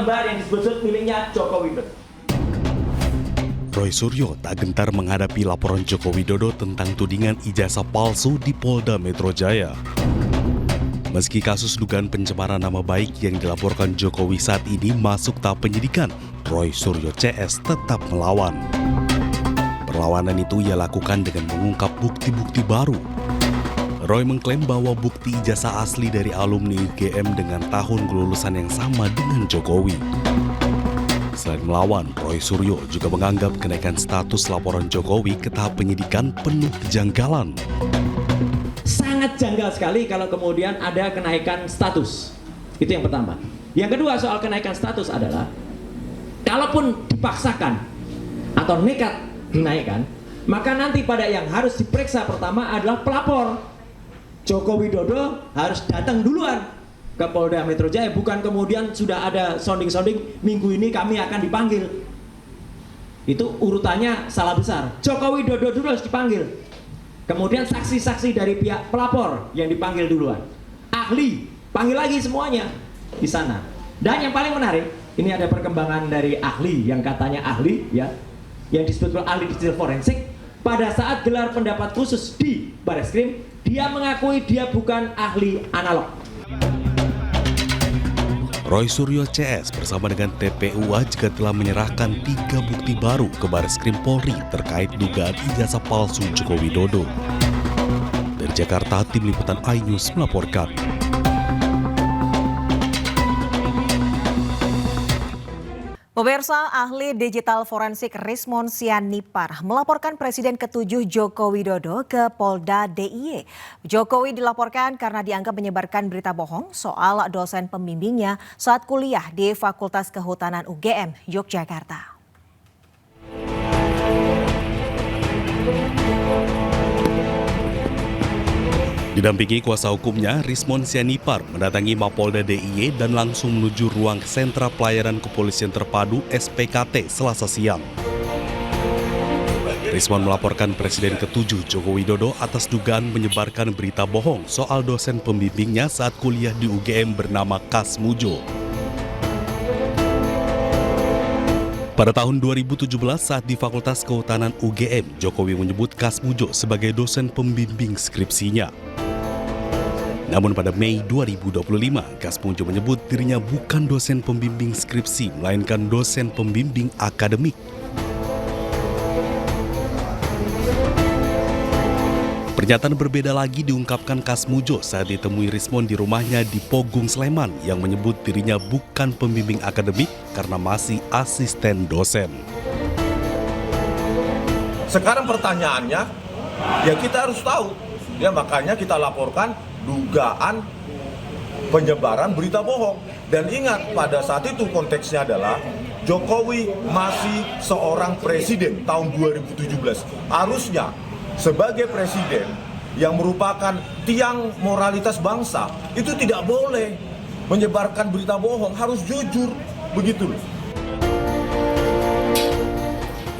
lembar yang disebut miliknya Joko Widodo. Roy Suryo tak gentar menghadapi laporan Joko Widodo tentang tudingan ijazah palsu di Polda Metro Jaya. Meski kasus dugaan pencemaran nama baik yang dilaporkan Jokowi saat ini masuk tahap penyidikan, Roy Suryo CS tetap melawan. Perlawanan itu ia lakukan dengan mengungkap bukti-bukti baru. Roy mengklaim bahwa bukti ijazah asli dari alumni UGM dengan tahun kelulusan yang sama dengan Jokowi. Selain melawan, Roy Suryo juga menganggap kenaikan status laporan Jokowi ke tahap penyidikan penuh kejanggalan. Sangat janggal sekali kalau kemudian ada kenaikan status. Itu yang pertama. Yang kedua soal kenaikan status adalah, kalaupun dipaksakan atau nekat dinaikkan, maka nanti pada yang harus diperiksa pertama adalah pelapor. Joko Widodo harus datang duluan ke Polda Metro Jaya, bukan kemudian sudah ada sounding-sounding minggu ini kami akan dipanggil. Itu urutannya salah besar. Joko Widodo dulu harus dipanggil. Kemudian saksi-saksi dari pihak pelapor yang dipanggil duluan. Ahli, panggil lagi semuanya di sana. Dan yang paling menarik, ini ada perkembangan dari ahli yang katanya ahli ya, yang disebut ahli digital forensik. Pada saat gelar pendapat khusus di Barreskrim, dia mengakui dia bukan ahli analog. Roy Suryo CS bersama dengan TPUA juga telah menyerahkan 3 bukti baru ke Barreskrim Polri terkait dugaan ijazah palsu Joko Widodo. Dari Jakarta, Tim Liputan iNews melaporkan. Pemirsa, ahli digital forensik Rismon Sianipar melaporkan Presiden ke-7 Joko Widodo ke Polda DIY. Jokowi dilaporkan karena dianggap menyebarkan berita bohong soal dosen pembimbingnya saat kuliah di Fakultas Kehutanan UGM, Yogyakarta. Didampingi kuasa hukumnya, Rismon Sianipar mendatangi Mapolda DIY dan langsung menuju ruang Sentra Pelayanan Kepolisian Terpadu SPKT Selasa siang. Rismon melaporkan Presiden ke-7 Joko Widodo atas dugaan menyebarkan berita bohong soal dosen pembimbingnya saat kuliah di UGM bernama Kas Mujo. Pada tahun 2017 saat di Fakultas Kehutanan UGM, Jokowi menyebut Kas Mujo sebagai dosen pembimbing skripsinya. Namun pada Mei 2025, Kas Mujo menyebut dirinya bukan dosen pembimbing skripsi, melainkan dosen pembimbing akademik. Pernyataan berbeda lagi diungkapkan Kas Mujo saat ditemui Rismon di rumahnya di Pogung, Sleman, yang menyebut dirinya bukan pembimbing akademik karena masih asisten dosen. Sekarang pertanyaannya, ya kita harus tahu, ya makanya kita laporkan dugaan penyebaran berita bohong. Dan ingat, pada saat itu konteksnya adalah Jokowi masih seorang presiden tahun 2017. Harusnya sebagai presiden yang merupakan tiang moralitas bangsa, itu tidak boleh menyebarkan berita bohong, harus jujur, begitu loh.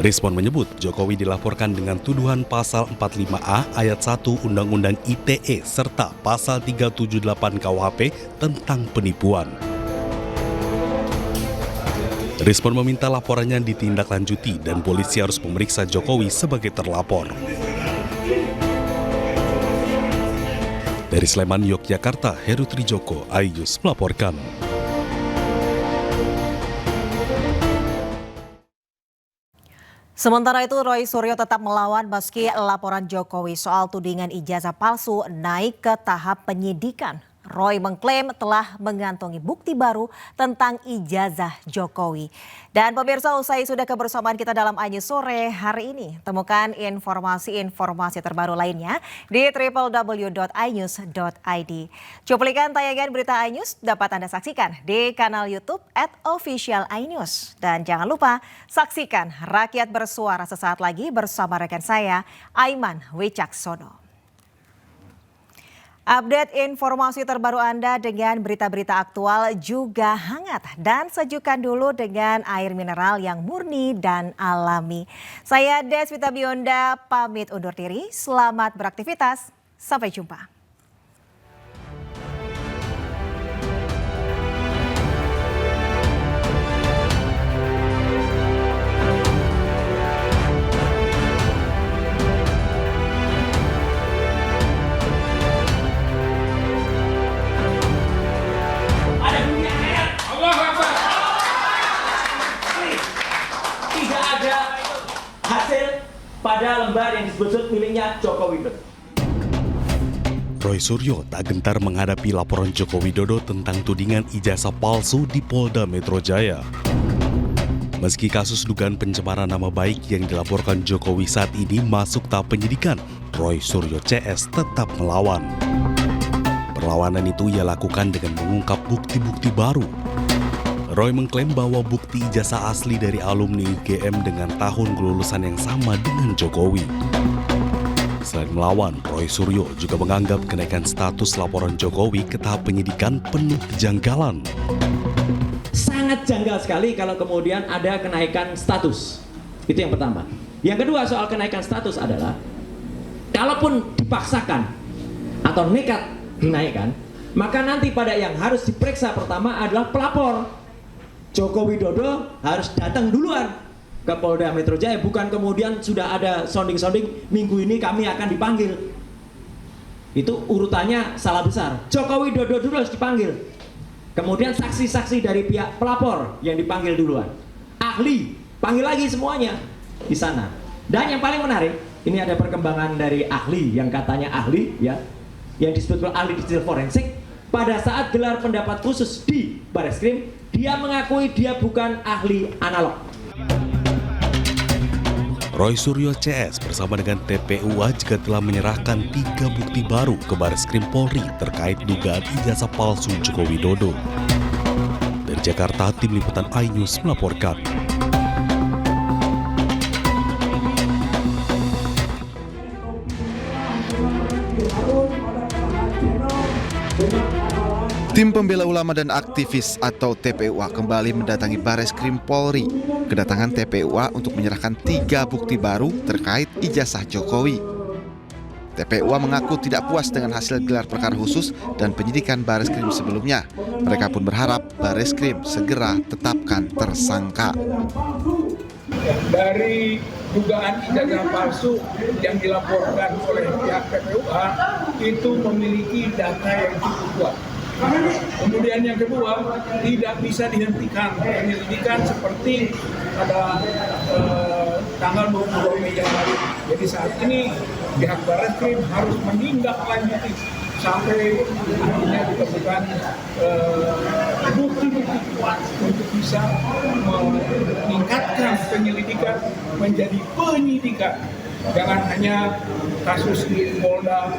Rismon menyebut Jokowi dilaporkan dengan tuduhan pasal 45A ayat 1 Undang-Undang ITE serta pasal 378 KUHP tentang penipuan. Rismon meminta laporannya ditindaklanjuti dan polisi harus memeriksa Jokowi sebagai terlapor. Dari Sleman, Yogyakarta, Heru Trijoko, iNews melaporkan. Sementara itu, Roy Suryo tetap melawan meski laporan Jokowi soal tudingan ijazah palsu naik ke tahap penyidikan. Roy mengklaim telah mengantongi bukti baru tentang ijazah Jokowi. Dan pemirsa, usai sudah kebersamaan kita dalam iNews sore hari ini. Temukan informasi-informasi terbaru lainnya di www.inews.id. Cuplikan tayangan berita iNews dapat Anda saksikan di kanal YouTube @official_inews. Dan jangan lupa saksikan Rakyat Bersuara sesaat lagi bersama rekan saya, Aiman Wicaksono. Update informasi terbaru Anda dengan berita-berita aktual juga hangat. Dan sejukkan dulu dengan air mineral yang murni dan alami. Saya Deswita Bionda pamit undur diri. Selamat beraktivitas. Sampai jumpa. disebut miliknya Joko Widodo. Roy Suryo tak gentar menghadapi laporan Joko Widodo tentang tudingan ijazah palsu di Polda Metro Jaya. Meski kasus dugaan pencemaran nama baik yang dilaporkan Jokowi saat ini masuk tahap penyidikan, Roy Suryo CS tetap melawan. Perlawanan itu ia lakukan dengan mengungkap bukti-bukti baru. Roy mengklaim bahwa bukti ijazah asli dari alumni UGM dengan tahun kelulusan yang sama dengan Jokowi. Selain melawan, Roy Suryo juga menganggap kenaikan status laporan Jokowi ke tahap penyidikan penuh kejanggalan. Sangat janggal sekali kalau kemudian ada kenaikan status. Itu yang pertama. Yang kedua soal kenaikan status adalah, kalaupun dipaksakan atau nekat dinaikkan, maka nanti pada yang harus diperiksa pertama adalah pelapor. Joko Widodo harus datang duluan ke Polda Metro Jaya, bukan kemudian sudah ada sounding-sounding minggu ini kami akan dipanggil. Itu urutannya salah besar. Joko Widodo dulu harus dipanggil. Kemudian saksi-saksi dari pihak pelapor yang dipanggil duluan. Ahli, panggil lagi semuanya di sana. Dan yang paling menarik, ini ada perkembangan dari ahli yang katanya ahli ya, yang disebut ahli digital forensik. Pada saat gelar pendapat khusus di Bareskrim, dia mengakui dia bukan ahli analog. Roy Suryo CS bersama dengan TPUA juga telah menyerahkan 3 bukti baru ke Bareskrim Polri terkait dugaan ijazah palsu Joko Widodo. Dari Jakarta, Tim Liputan iNews melaporkan. Tim Pembela Ulama dan Aktivis atau TPUA kembali mendatangi Bareskrim Polri. Kedatangan TPUA untuk menyerahkan 3 bukti baru terkait ijazah Jokowi. TPUA mengaku tidak puas dengan hasil gelar perkara khusus dan penyidikan Bareskrim sebelumnya. Mereka pun berharap Bareskrim segera tetapkan tersangka. Dari dugaan ijazah palsu yang dilaporkan oleh pihak TPUA itu memiliki data yang cukup kuat. Kemudian yang kedua, tidak bisa dihentikan penyelidikan seperti pada tanggal 22 Mei yang lalu. Jadi saat ini pihak Bareskrim harus menindaklanjuti sampai akhirnya ditemukan bukti-bukti kuat untuk bisa meningkatkan penyelidikan menjadi penyidikan. Jangan hanya kasus di Polda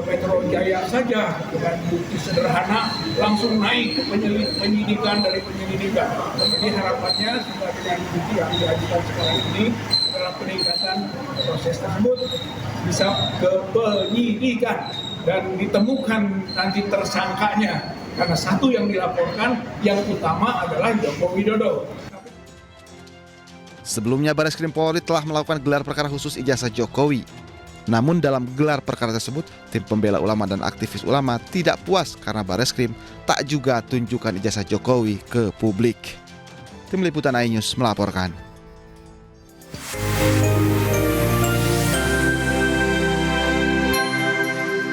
Metro Jaya saja dengan bukti sederhana langsung naik ke penyidikan dari penyelidikan. Jadi harapannya juga dengan bukti yang diajukan sekarang ini adalah peningkatan proses tersebut bisa ke penyidikan dan ditemukan nanti tersangkanya. Karena satu yang dilaporkan yang utama adalah Joko Widodo. Sebelumnya Bareskrim Polri telah melakukan gelar perkara khusus ijazah Jokowi. Namun dalam gelar perkara tersebut, tim pembela ulama dan aktivis ulama tidak puas karena Bareskrim tak juga tunjukkan ijazah Jokowi ke publik. Tim Liputan iNews melaporkan.